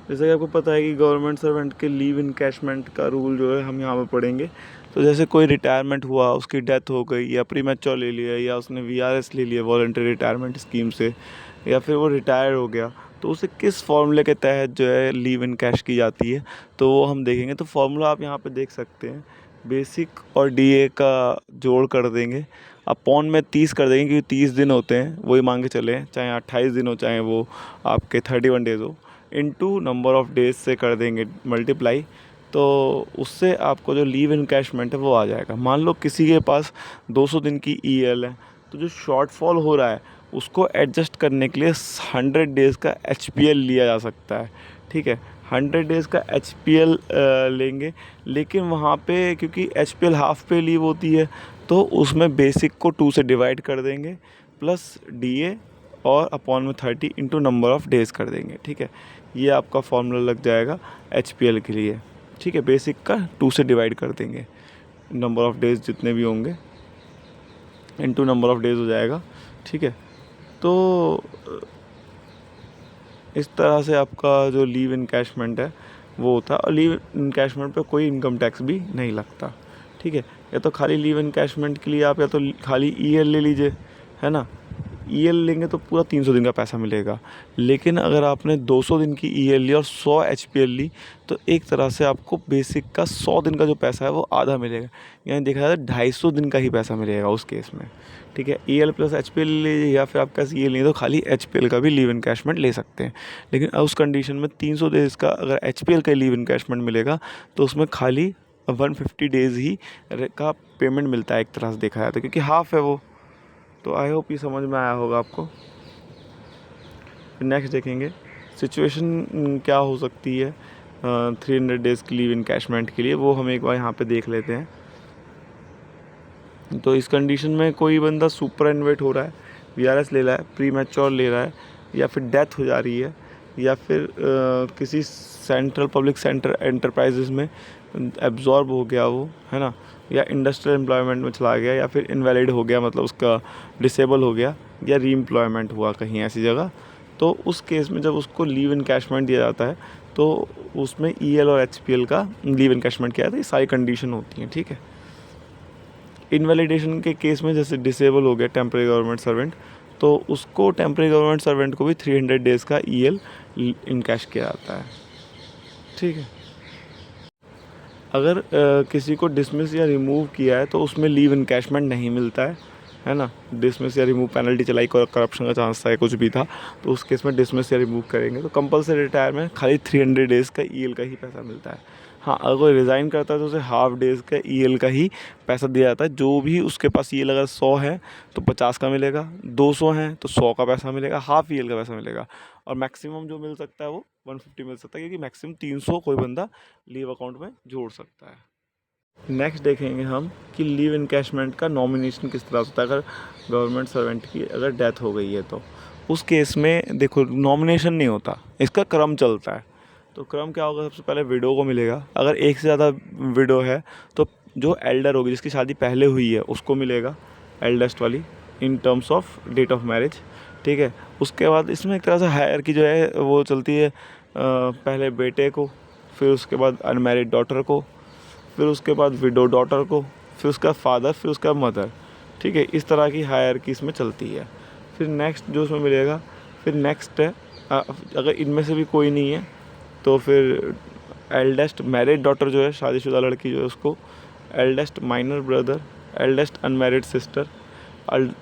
जैसे कि आपको पता है कि गवर्नमेंट सर्वेंट के लीव इनकैशमेंट का रूल जो है हम यहाँ पे पढ़ेंगे। तो जैसे कोई रिटायरमेंट हुआ, उसकी डेथ हो गई, या प्रीमैच्योर ले लिया, या उसने वीआरएस ले लिया वॉलंटरी रिटायरमेंट स्कीम से, या फिर वो रिटायर हो गया, तो उसे किस फॉर्मूले के तहत जो है लीव इनकैश की जाती है, तो वो हम देखेंगे। तो फॉर्मूला आप यहाँ पे देख सकते हैं, बेसिक और डीए का जोड़ कर देंगे, अपॉन में 30 कर देंगे, क्योंकि 30 दिन होते हैं, वही मान के चले, चाहे 28 दिन हो, चाहे वो आपके 31 डेज़ हो, इनटू नंबर ऑफ़ डेज से कर देंगे मल्टीप्लाई। तो उससे आपको जो लीव इनकैशमेंट है वो आ जाएगा। मान लो किसी के पास 200 दिन की ईएल है, तो जो शॉर्टफॉल हो रहा है उसको एडजस्ट करने के लिए 100 डेज़ का एचपीएल लिया जा सकता है। ठीक है, 100 डेज़ का एचपीएल लेंगे, लेकिन वहाँ पे क्योंकि एचपीएल हाफ पे लीव होती है, तो उसमें बेसिक को 2 से डिवाइड कर देंगे, प्लस डीए और अपॉन में 30 इंटू नंबर ऑफ़ डेज़ कर देंगे। ठीक है, ये आपका फॉर्मूला लग जाएगा एचपीएल के लिए। ठीक है, बेसिक का 2 से डिवाइड कर देंगे, नंबर ऑफ़ डेज़ जितने भी होंगे इंटू नंबर ऑफ़ डेज़ हो जाएगा। ठीक है, तो इस तरह से आपका जो लीव इनकैशमेंट है वो होता है, और लीव इनकैशमेंट पे कोई इनकम टैक्स भी नहीं लगता। ठीक है, या तो खाली लीव इनकैशमेंट के लिए आप या तो खाली ईएल ले लीजिए, है ना। ईएल लेंगे तो पूरा 300 दिन का पैसा मिलेगा, लेकिन अगर आपने 200 दिन की ईएल ली और 100 एचपीएल ली, तो एक तरह से आपको बेसिक का 100 दिन का जो पैसा है वो आधा मिलेगा, यानी देखा जाए 250 दिन का ही पैसा मिलेगा उस केस में। ठीक है, ईएल प्लस एचपीएल लीजिए, या फिर आपका ईएल नहीं तो खाली एचपीएल का भी लीव इनकैशमेंट ले सकते हैं। लेकिन उस कंडीशन में 300 डेज़ का अगर एचपीएल का लीव इनकैशमेंट मिलेगा, तो उसमें खाली 150 डेज़ ही का पेमेंट मिलता है एक तरह से देखा जाए तो, क्योंकि हाफ है वो। तो आई होप ये समझ में आया होगा आपको। नेक्स्ट देखेंगे सिचुएशन क्या हो सकती है 300 डेज़ की लीव इनकैशमेंट के लिए, वो हम एक बार यहाँ पे देख लेते हैं। तो इस कंडीशन में कोई बंदा सुपरएनुएट हो रहा है, वीआरएस ले रहा है, प्री मैच्योर ले रहा है, या फिर डेथ हो जा रही है, या फिर किसी सेंट्रल पब्लिक सेंटर एंटरप्राइजेज में एब्जॉर्ब हो गया वो, है ना, या इंडस्ट्रियल एम्प्लॉयमेंट में चला गया, या फिर इनवैलिड हो गया, मतलब उसका डिसेबल हो गया, या रीएम्प्लॉयमेंट हुआ कहीं ऐसी जगह। तो उस केस में जब उसको लीव इनकैशमेंट दिया जाता है, तो उसमें ईएल और एचपीएल का लीव इनकैशमेंट किया जाता है। ये सारी कंडीशन होती हैं। ठीक है, इनवैलिडेशन के केस में जैसे डिसेबल हो गया टेम्परेरी गवर्नमेंट सर्वेंट, तो उसको टेम्परेरी गवर्नमेंट सर्वेंट को भी 300 डेज़ का ईएल इनकैश किया जाता है। ठीक है, अगर किसी को डिसमिस या रिमूव किया है तो उसमें लीव इनकैशमेंट नहीं मिलता है ना। डिसमिस या रिमूव पेनल्टी चलाई, करप्शन का चांस था, कुछ भी था, तो उस केस में डिसमिस या रिमूव करेंगे तो कंपलसरी रिटायर में खाली 300 डेज़ का ईएल का ही पैसा मिलता है। हाँ, अगर कोई रिज़ाइन करता है तो उसे हाफ डेज़ का ईएल का ही पैसा दिया जाता है। जो भी उसके पास ईएल अगर 100 है तो 50 का मिलेगा, 200 हैं तो 100 का पैसा मिलेगा, हाफ ईएल का पैसा मिलेगा, और मैक्सिमम जो मिल सकता है वो 150 मिल सकता है, क्योंकि मैक्सिमम 300 कोई बंदा लीव अकाउंट में जोड़ सकता है। नेक्स्ट देखेंगे हम कि लीव इनकैशमेंट का नॉमिनेशन किस तरह से होता है। अगर गवर्नमेंट सर्वेंट की अगर डेथ हो गई है तो उस केस में देखो नॉमिनेशन नहीं होता, इसका क्रम चलता है। तो क्रम क्या होगा, सबसे पहले विडो को मिलेगा। अगर एक से ज़्यादा विडो है तो जो एल्डर होगी, जिसकी शादी पहले हुई है, उसको मिलेगा एल्डेस्ट वाली in terms of date of marriage. ठीक है, उसके बाद इसमें एक तरह से हायर की जो है वो चलती है, पहले बेटे को, फिर उसके बाद अनमैरिड डॉटर को, फिर उसके बाद विडो डॉटर को, फिर उसका फादर, फिर उसका मदर। ठीक है, इस तरह की हायरार्की इसमें चलती है। फिर नेक्स्ट जो उसमें मिलेगा, फिर नेक्स्ट है अगर इनमें से भी कोई नहीं है तो फिर एल्डेस्ट मैरिड डॉटर जो है, शादीशुदा लड़की जो है, उसको eldest minor brother, eldest unmarried sister,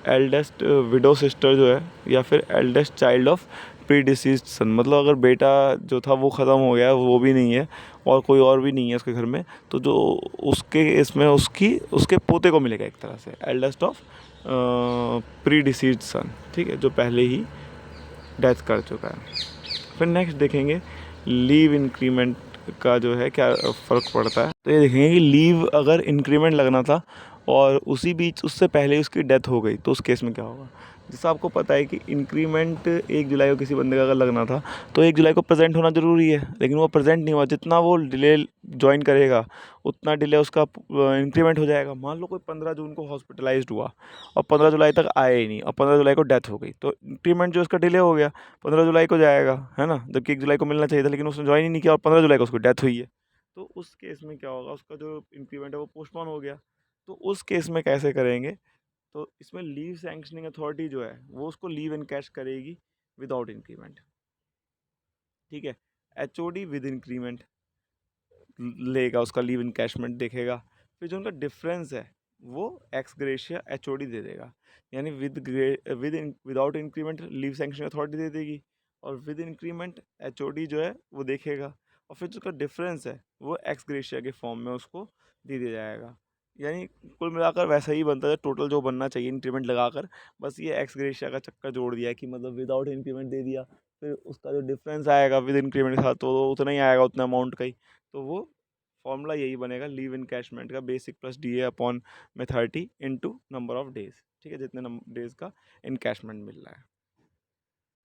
eldest widow sister जो है, या फिर eldest child of predeceased son. मतलब अगर बेटा जो था वो ख़त्म हो गया, वो भी नहीं है, और कोई और भी नहीं है उसके घर में, तो जो उसके इसमें उसके पोते को मिलेगा एक तरह से, एल्डेस्ट ऑफ प्री डिसीज्ड सन। ठीक है, जो पहले ही डेथ कर चुका है। फिर नेक्स्ट देखेंगे लीव इंक्रीमेंट का जो है क्या फ़र्क पड़ता है। तो ये देखेंगे कि लीव अगर इंक्रीमेंट लगना था और उसी बीच उससे पहले उसकी डेथ हो गई, तो उस केस में क्या होगा। जैसा आपको पता है कि इंक्रीमेंट 1 जुलाई को किसी बंदे का अगर लगना था तो 1 जुलाई को प्रेजेंट होना ज़रूरी है, लेकिन वो प्रेजेंट नहीं हुआ। जितना वो डिले ज्वाइन करेगा उतना डिले उसका इंक्रीमेंट हो जाएगा। मान लो कोई 15 जून को हॉस्पिटलाइज्ड हुआ और 15 जुलाई तक आया ही नहीं और 15 जुलाई को डेथ हो गई, तो इंक्रीमेंट जो उसका डिले हो गया 15 जुलाई को जाएगा, है ना, जबकि 1 जुलाई को मिलना चाहिए था, लेकिन उसने ज्वाइन ही नहीं किया और 15 जुलाई को उसकी डेथ हुई है। तो उस केस में क्या होगा, उसका जो इंक्रीमेंट है वो पोस्टपोन हो गया। तो उस केस में कैसे करेंगे, तो इसमें लीव सैंक्शनिंग अथॉरिटी जो है वो उसको लीव इन कैश करेगी विदाउट इंक्रीमेंट। ठीक है, एचओडी विद इंक्रीमेंट लेगा, उसका लीव इनकैशमेंट देखेगा। फिर जो उनका डिफरेंस है वो एक्स ग्रेशिया एचओडी दे देगा, यानी without increment leave sanction authority दे देगी और विद इंक्रीमेंट एचओडी जो है वो देखेगा, और फिर जो उसका डिफरेंस है वो एक्स ग्रेशिया के फॉर्म में उसको दे दिया जाएगा। यानी कुल मिलाकर वैसा ही बनता है टोटल जो बनना चाहिए इंक्रीमेंट लगाकर, बस ये एक्स ग्रेशिया का चक्कर जोड़ दिया है कि मतलब विदाउट इंक्रीमेंट दे दिया, फिर उसका जो डिफरेंस आएगा विद इंक्रीमेंट के साथ तो उतना ही आएगा, उतना अमाउंट का ही। तो वो फॉर्मूला यही बनेगा लीव इनकैशमेंट का, basic plus D A upon में 30 इंटू नंबर ऑफ डेज। ठीक है, जितने डेज का इनकैशमेंट मिल रहा है।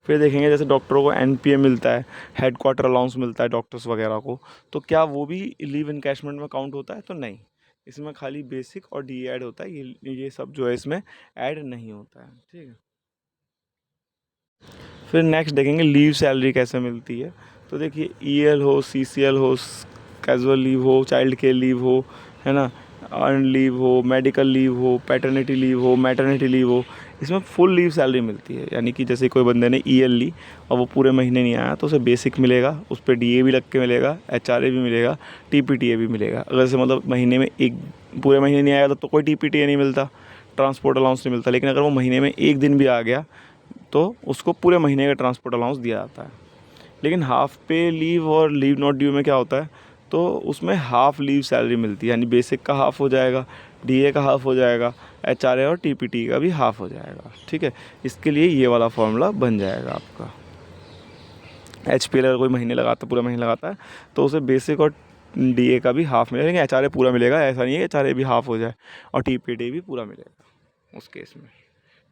फिर देखेंगे जैसे डॉक्टरों को एनपीए मिलता है, हेड क्वार्टर अलाउंस मिलता है डॉक्टर्स वगैरह को, तो क्या वो भी लीव इनकैशमेंट में काउंट होता है? तो नहीं, इसमें खाली बेसिक और डी ऐड होता है, ये सब जो है इसमें ऐड नहीं होता है। ठीक है, फिर नेक्स्ट देखेंगे लीव सैलरी कैसे मिलती है। तो देखिए ईएल हो, सीसीएल हो, कैजुअल लीव हो, चाइल्ड केयर लीव हो, है ना, अर्न लीव हो, मेडिकल लीव हो, पैटर्निटी लीव हो, मैटरनिटी लीव हो, इसमें फुल लीव सैलरी मिलती है। यानी कि जैसे कोई बंदे ने ईएल ली और वो पूरे महीने नहीं आया तो उसे बेसिक मिलेगा, उस पर डीए भी लग के मिलेगा, एचआरए भी मिलेगा, टीपीटीए भी मिलेगा। अगर से मतलब महीने में एक पूरे महीने नहीं आया तो कोई टीपीटीए नहीं मिलता, ट्रांसपोर्ट अलाउंस नहीं मिलता। लेकिन अगर वो महीने में एक दिन भी आ गया तो उसको पूरे महीने का ट्रांसपोर्ट अलाउंस दिया जाता है। लेकिन हाफ पे लीव और लीव नॉट ड्यू में क्या होता है, तो उसमें हाफ लीव सैलरी मिलती है, यानी बेसिक का हाफ हो जाएगा, डीए का हाफ हो जाएगा, एचआरए और टीपीटी का भी हाफ हो जाएगा। ठीक है, इसके लिए ये वाला फॉर्मूला बन जाएगा आपका। एचपीएल अगर कोई महीने लगाता, पूरा महीने लगाता है तो उसे बेसिक और डीए का भी हाफ मिलेगा, लेकिन एचआरए पूरा मिलेगा, ऐसा नहीं है एचआरए भी हाफ हो जाए और टीपीटी भी पूरा मिलेगा उस केस में।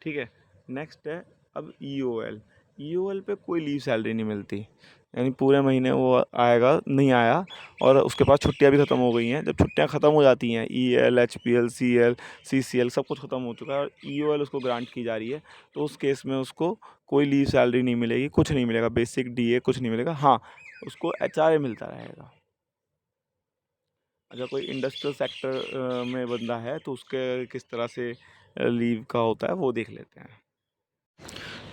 ठीक है, नेक्स्ट है अब ईओएल। ईओएल पे कोई लीव सैलरी नहीं मिलती, यानी पूरे महीने वो आएगा नहीं आया और उसके पास छुट्टियां भी ख़त्म हो गई हैं। जब छुट्टियां ख़त्म हो जाती हैं, ईएल, एचपीएल, सीएल, सीसीएल सब कुछ ख़त्म हो चुका है और ईओएल उसको ग्रांट की जा रही है, तो उस केस में उसको कोई लीव सैलरी नहीं मिलेगी, कुछ नहीं मिलेगा, बेसिक डीए कुछ नहीं मिलेगा। हाँ, उसको एचआरए मिलता रहेगा। अगर कोई इंडस्ट्रियल सेक्टर में बंदा है तो उसके किस तरह से लीव का होता है वो देख लेते हैं।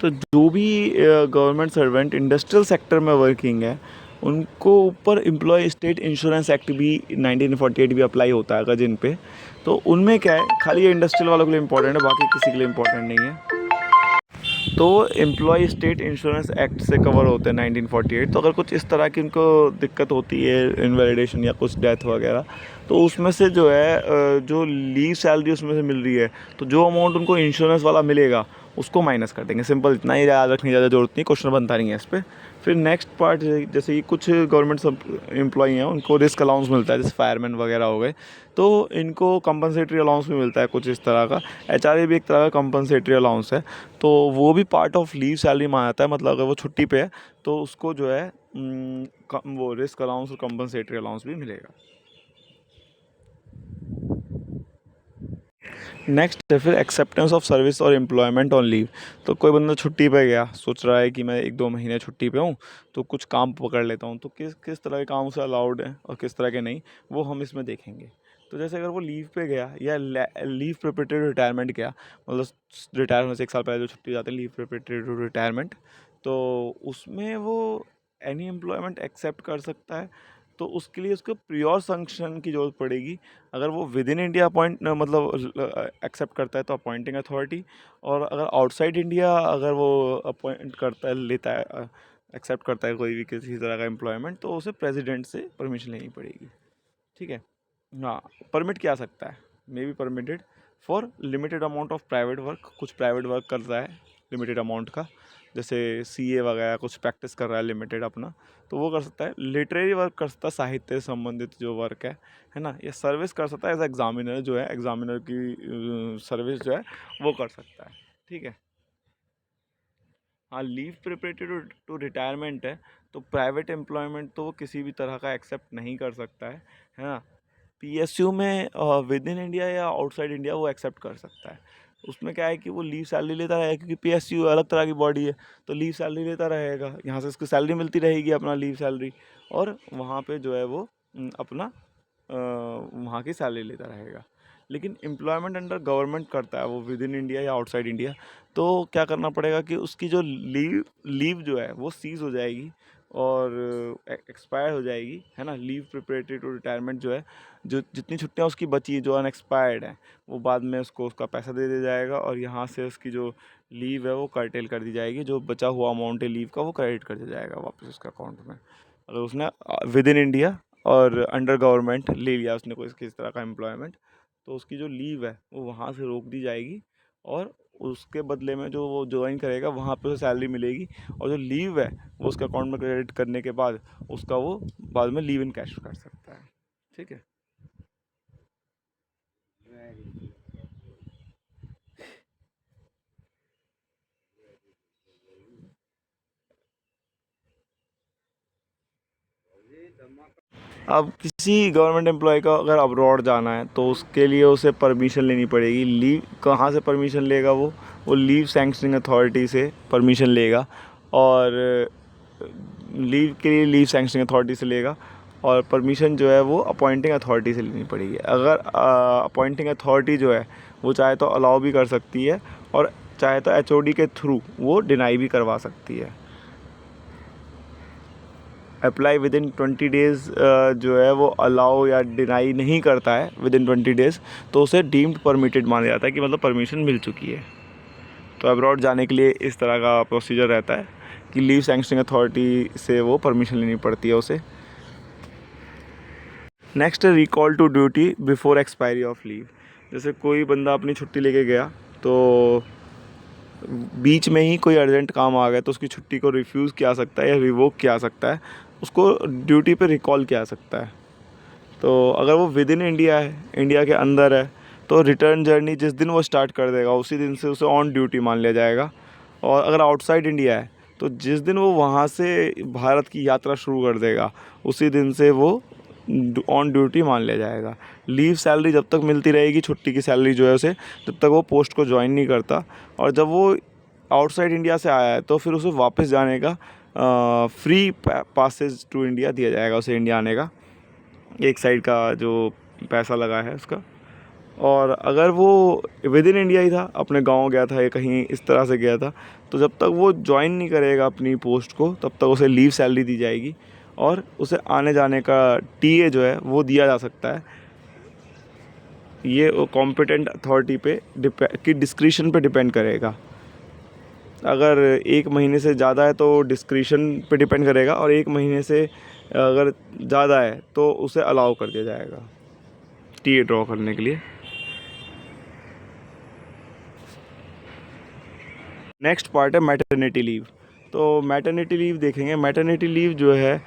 तो जो भी गवर्नमेंट सर्वेंट इंडस्ट्रियल सेक्टर में वर्किंग है उनको ऊपर एम्प्लॉय स्टेट इंश्योरेंस एक्ट भी 1948 भी अप्लाई होता है अगर जिन पे, तो उनमें क्या है, खाली ये इंडस्ट्रियल वालों के लिए इम्पोर्टेंट है, बाकी किसी के लिए इम्पोर्टेंट नहीं है। तो एम्प्लॉय स्टेट इंश्योरेंस एक्ट से कवर होते हैं 1948। तो अगर कुछ इस तरह की उनको दिक्कत होती है, इनवैलिडेशन या कुछ डेथ वगैरह, तो उसमें से जो है जो लीव सैलरी उसमें से मिल रही है, तो जो अमाउंट उनको इंश्योरेंस वाला मिलेगा उसको माइनस कर देंगे। सिंपल इतना ही, याद रखने की ज़्यादा जरूरत नहीं, क्वेश्चन बनता नहीं है इस पर। फिर नेक्स्ट पार्ट, जैसे कि कुछ गवर्नमेंट सब एम्प्लॉई हैं उनको रिस्क अलाउंस मिलता है, जैसे फायरमैन वगैरह हो गए, तो इनको कंपनसेटरी अलाउंस भी मिलता है कुछ इस तरह का। एचआरए भी एक तरह का कंपनसेटरी अलाउंस है, तो वो भी पार्ट ऑफ लीव सैलरी में आता है। मतलब अगर वो छुट्टी पे है तो उसको जो है वो रिस्क अलाउंस और कंपनसेटरी अलाउंस भी मिलेगा। नेक्स्ट है फिर एक्सेप्टेंस ऑफ सर्विस और एम्प्लॉयमेंट ऑन लीव। तो कोई बंदा छुट्टी पे गया, सोच रहा है कि मैं 1-2 महीने छुट्टी पे हूँ तो कुछ काम पकड़ लेता हूँ, तो किस किस तरह के काम उसे अलाउड है और किस तरह के नहीं, वो हम इसमें देखेंगे। तो जैसे अगर वो लीव पे गया या लीव प्रिपरेटरी रिटायरमेंट गया, मतलब रिटायर होने से 1 साल पहले जो छुट्टी जाती है लीव प्रिपरेटरी रिटायरमेंट, तो उसमें वो एनी एम्प्लॉयमेंट एक्सेप्ट कर सकता है। तो उसके लिए उसको प्रियोर संक्शन की ज़रूरत पड़ेगी। अगर वो विद इन इंडिया मतलब एक्सेप्ट करता है तो अपॉइंटिंग अथॉरिटी, और अगर आउटसाइड इंडिया अगर वो अपॉइंट करता है, लेता है, एक्सेप्ट करता है कोई भी किसी तरह का एम्प्लॉयमेंट, तो उसे प्रेसिडेंट से परमिशन लेनी पड़ेगी। ठीक है, हाँ, परमिट क्या सकता है, may be permitted for limited amount of private work. कुछ प्राइवेट वर्क कर रहा है लिमिटेड अमाउंट का, जैसे सीए वगैरह कुछ प्रैक्टिस कर रहा है लिमिटेड अपना, तो वो कर सकता है। लिटरेरी वर्क कर सकता है, साहित्य से संबंधित जो वर्क है ना, या सर्विस कर सकता है एज एग्जामिनर, जो है एग्जामिनर की सर्विस जो है वो कर सकता है। ठीक है, हाँ, लीव प्रिपरेटरी टू रिटायरमेंट है, तो प्राइवेट एम्प्लॉयमेंट तो वो किसी भी तरह का एक्सेप्ट नहीं कर सकता है ना। पीएसयू में विद इन इंडिया या आउटसाइड इंडिया वो एक्सेप्ट कर सकता है। उसमें क्या है कि वो लीव सैलरी लेता रहेगा, क्योंकि पीएसयू अलग तरह की बॉडी है, तो लीव सैलरी लेता रहेगा, यहाँ से उसको सैलरी मिलती रहेगी, अपना लीव सैलरी, और वहाँ पे जो है वो अपना वहाँ की सैलरी लेता रहेगा। लेकिन एम्प्लॉयमेंट अंडर गवर्नमेंट करता है वो विद इन इंडिया या आउटसाइड इंडिया, तो क्या करना पड़ेगा कि उसकी जो लीव जो है वो सीज़ हो जाएगी और एक्सपायर हो जाएगी, है ना। लीव प्रिपरेटरी टू रिटायरमेंट जो है, जो जितनी छुट्टियां उसकी बची है जो अनएक्सपायर्ड है, वो बाद में उसको उसका पैसा दे दिया जाएगा, और यहाँ से उसकी जो लीव है वो कर्टेल कर दी जाएगी, जो बचा हुआ अमाउंट है लीव का वो क्रेडिट कर दिया जाएगा वापस उसके अकाउंट में, अगर उसने विद इन इंडिया और अंडर गवर्नमेंट ले लिया उसने कोई किस तरह का एम्प्लॉयमेंट, तो उसकी जो लीव है वो वहाँ से रोक दी जाएगी, और उसके बदले में जो वो ज्वाइन करेगा वहाँ पे उसे सैलरी मिलेगी, और जो लीव है वो उसके अकाउंट में क्रेडिट करने के बाद उसका वो बाद में लीव इन कैश कर सकता है। ठीक है। अब किसी गवर्नमेंट एम्प्लॉय का अगर अब्रॉड जाना है तो उसके लिए उसे परमिशन लेनी पड़ेगी। लीव कहाँ से परमिशन लेगा वो लीव सैंक्शनिंग अथॉरिटी से परमिशन लेगा, और लीव के लिए लीव सैंक्शनिंग अथॉरिटी से लेगा, और परमिशन जो है वो अपॉइंटिंग अथॉरिटी से लेनी पड़ेगी। अगर अपॉइंटिंग अथॉरिटी जो है वो चाहे तो अलाउ भी कर सकती है, और चाहे तो एचओडी के थ्रू वो डिनाई भी करवा सकती है। अप्लाई विद इन 20 डेज़ जो है वो अलाउ या डिनाई नहीं करता है विद इन 20 डेज़, तो उसे डीम्ड परमिटेड माना जाता है कि मतलब परमिशन मिल चुकी है। तो अब्रॉड जाने के लिए इस तरह का प्रोसीजर रहता है कि लीव सैंक्शनिंग अथॉरिटी से वो परमिशन लेनी पड़ती है उसे। नेक्स्ट है recall to duty before expiry of leave. जैसे कोई बंदा अपनी छुट्टी लेके गया, तो बीच में ही कोई अर्जेंट काम आ गया, तो उसकी छुट्टी को रिफ्यूज़ किया जा सकता है या रिवोक किया जा सकता है, उसको ड्यूटी पे रिकॉल किया जा सकता है। तो अगर वो विद इन इंडिया है, इंडिया के अंदर है, तो रिटर्न जर्नी जिस दिन वो स्टार्ट कर देगा उसी दिन से उसे ऑन ड्यूटी मान लिया जाएगा। और अगर आउटसाइड इंडिया है, तो जिस दिन वो वहाँ से भारत की यात्रा शुरू कर देगा उसी दिन से वो ऑन ड्यूटी मान लिया जाएगा। लीव सैलरी जब तक मिलती रहेगी, छुट्टी की सैलरी जो है उसे, जब तक वो पोस्ट को ज्वाइन नहीं करता, और जब वो आउटसाइड इंडिया से आया है तो फिर उसे वापस जाने का फ्री पासेज टू इंडिया दिया जाएगा उसे, इंडिया आने का एक साइड का जो पैसा लगा है उसका। और अगर वो विद इन इंडिया ही था, अपने गांव गया था या कहीं इस तरह से गया था, तो जब तक वो ज्वाइन नहीं करेगा अपनी पोस्ट को तब तक उसे लीव सैलरी दी जाएगी, और उसे आने जाने का टीए जो है वो दिया जा सकता है। ये कॉम्पिटेंट अथॉरिटी पे की डिस्क्रिशन पे डिपेंड करेगा। अगर 1 महीने से ज़्यादा है तो डिस्क्रिशन पे डिपेंड करेगा, और 1 महीने से अगर ज़्यादा है तो उसे अलाउ कर दिया जाएगा टीए ड्रॉ करने के लिए। नेक्स्ट पार्ट है मैटरनिटी लीव। तो मैटरनिटी लीव देखेंगे। मैटरनिटी लीव जो है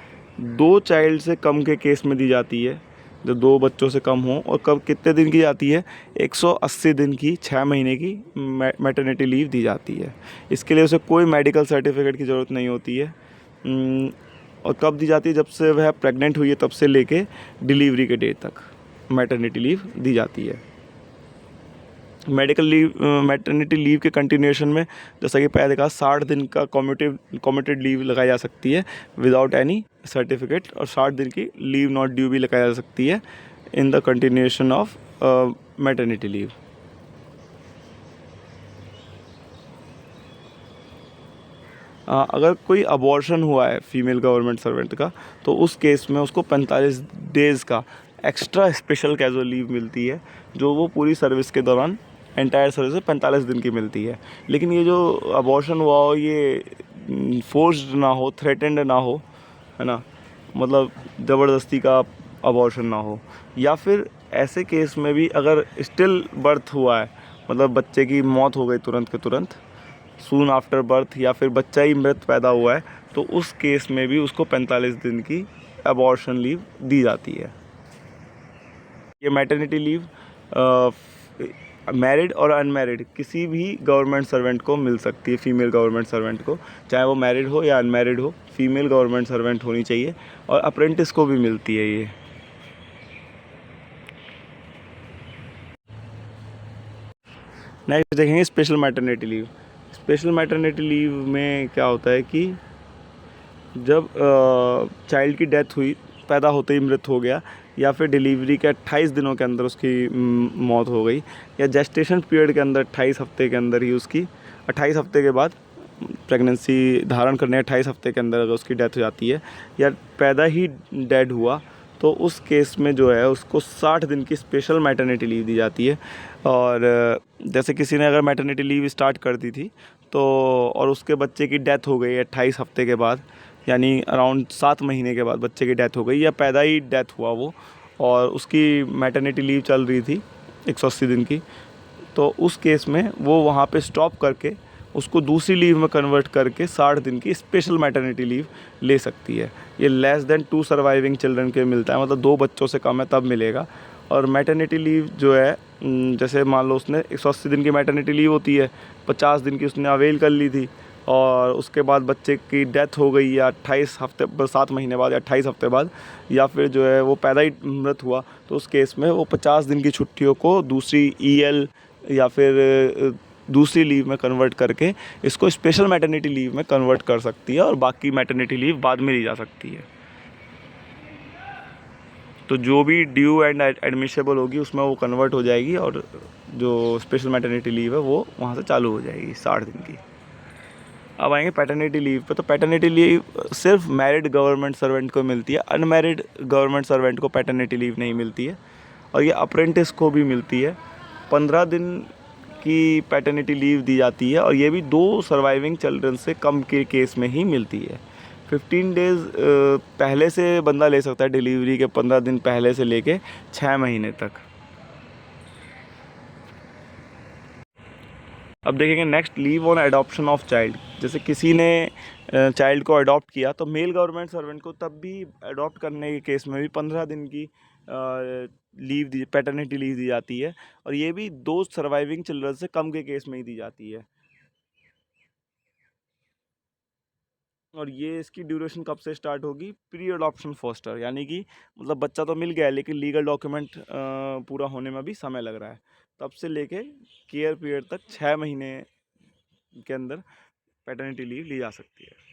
2 चाइल्ड से कम के केस में दी जाती है, जो 2 बच्चों से कम हो, और कब कितने दिन की जाती है, 180 दिन की, 6 महीने की मैटरनिटी लीव दी जाती है। इसके लिए उसे कोई मेडिकल सर्टिफिकेट की ज़रूरत नहीं होती है। और कब दी जाती है, जब से वह प्रेग्नेंट हुई है तब से लेके डिलीवरी के डेट तक मैटरनिटी लीव दी जाती है। मेडिकल लीव, मैटरनिटी लीव के कंटिन्यूएशन में, जैसा कि पहले कहा, 60 दिन का कॉम्यूटेड लीव लगाई जा सकती है विदाउट एनी सर्टिफिकेट, और 60 दिन की लीव नॉट ड्यू भी लगाई जा सकती है in the continuation of maternity leave. अगर कोई अबॉर्शन हुआ है फीमेल गवर्नमेंट सर्वेंट का, तो उस केस में उसको 45 डेज़ का एक्स्ट्रा स्पेशल कैजुअल लीव मिलती है, जो वो पूरी सर्विस के दौरान, एंटायर सर्विस में 45 दिन की मिलती है। लेकिन ये जो अबॉर्शन हुआ हो ये फोर्स्ड ना हो, थ्रेटेंड ना हो, है ना, मतलब ज़बरदस्ती का अबॉर्शन ना हो, या फिर ऐसे केस में भी अगर स्टिल बर्थ हुआ है, मतलब बच्चे की मौत हो गई तुरंत के तुरंत, सून आफ्टर बर्थ, या फिर बच्चा ही मृत पैदा हुआ है, तो उस केस में भी उसको 45 दिन की अबॉर्शन लीव दी जाती है। ये मैटरनिटी लीव मैरिड और अनमैरिड किसी भी गवर्नमेंट सर्वेंट को मिल सकती है, फीमेल गवर्नमेंट सर्वेंट को, चाहे वो मैरिड हो या अनमैरिड हो, फीमेल गवर्नमेंट सर्वेंट होनी चाहिए। और अप्रेंटिस को भी मिलती है ये। नेक्स्ट देखेंगे special maternity leave. Special maternity leave में क्या होता है कि जब चाइल्ड की डेथ हुई, पैदा होते ही मृत हो गया, या फिर डिलीवरी के 28 दिनों के अंदर उसकी मौत हो गई, या जेस्टेशन पीरियड के अंदर 28 हफ्ते के अंदर ही उसकी 28 हफ्ते के बाद प्रेगनेंसी धारण करने 28 हफ्ते के अंदर अगर उसकी डेथ हो जाती है, या पैदा ही डेड हुआ, तो उस केस में जो है उसको 60 दिन की स्पेशल मैटरनिटी लीव दी जाती है। और जैसे किसी ने अगर मैटरनिटी लीव स्टार्ट कर दी थी तो, और उसके बच्चे की डेथ हो गई 28 हफ्ते के बाद, यानी अराउंड 7 महीने के बाद बच्चे की डेथ हो गई, या पैदा ही डेथ हुआ वो, और उसकी मैटरनिटी लीव चल रही थी 180 दिन की, तो उस केस में वो वहाँ पे स्टॉप करके उसको दूसरी लीव में कन्वर्ट करके 60 दिन की स्पेशल मैटरनिटी लीव ले सकती है। ये लेस देन 2 सर्वाइविंग चिल्ड्रन के मिलता है, मतलब 2 बच्चों से कम है तब मिलेगा। और मैटरनिटी लीव जो है, जैसे मान लो उसने 180 दिन की मैटरनिटी लीव होती है, 50 दिन की उसने अवेल कर ली थी, और उसके बाद बच्चे की डेथ हो गई, या 28 हफ्ते 7 महीने बाद या 28 हफ्ते बाद, या फिर जो है वो पैदा ही मृत हुआ, तो उस केस में वो 50 दिन की छुट्टियों को दूसरी ईएल या फिर दूसरी लीव में कन्वर्ट करके इसको स्पेशल मैटरनिटी लीव में कन्वर्ट कर सकती है, और बाकी मैटरनिटी लीव बाद में ली जा सकती है। तो जो भी ड्यू एंड एडमिशेबल होगी उसमें वो कन्वर्ट हो जाएगी, और जो स्पेशल मैटरनिटी लीव है वो वहाँ से चालू हो जाएगी 60 दिन की। अब आएंगे पैटर्निटी लीव पे। तो पैटर्निटी लीव सिर्फ मैरिड गवर्नमेंट सर्वेंट को मिलती है, अनमैरिड गवर्नमेंट सर्वेंट को पैटर्निटी लीव नहीं मिलती है। और ये अप्रेंटिस को भी मिलती है। 15 दिन की पैटर्निटी लीव दी जाती है, और ये भी 2 सर्वाइविंग चिल्ड्रन से कम के केस में ही मिलती है। 15 डेज़ पहले से बंदा ले सकता है, डिलीवरी के 15 दिन पहले से लेके 6 महीने तक। अब देखेंगे next, leave on adoption of child. जैसे किसी ने चाइल्ड को अडॉप्ट किया, तो मेल गवर्नमेंट सर्वेंट को तब भी अडॉप्ट करने के केस में भी 15 दिन की लीव दी, पैटर्निटी लीव दी जाती है, और ये भी 2 सर्वाइविंग चिल्ड्रन से कम के केस में ही दी जाती है। और ये इसकी ड्यूरेशन कब से स्टार्ट होगी? प्री अडॉप्शन फोस्टर, यानी कि मतलब बच्चा तो मिल गया है लेकिन लीगल डॉक्यूमेंट पूरा होने में भी समय लग रहा है, तब से लेके केयर पीरियड तक 6 महीने के अंदर पैटर्निटी लीव ली जा सकती है।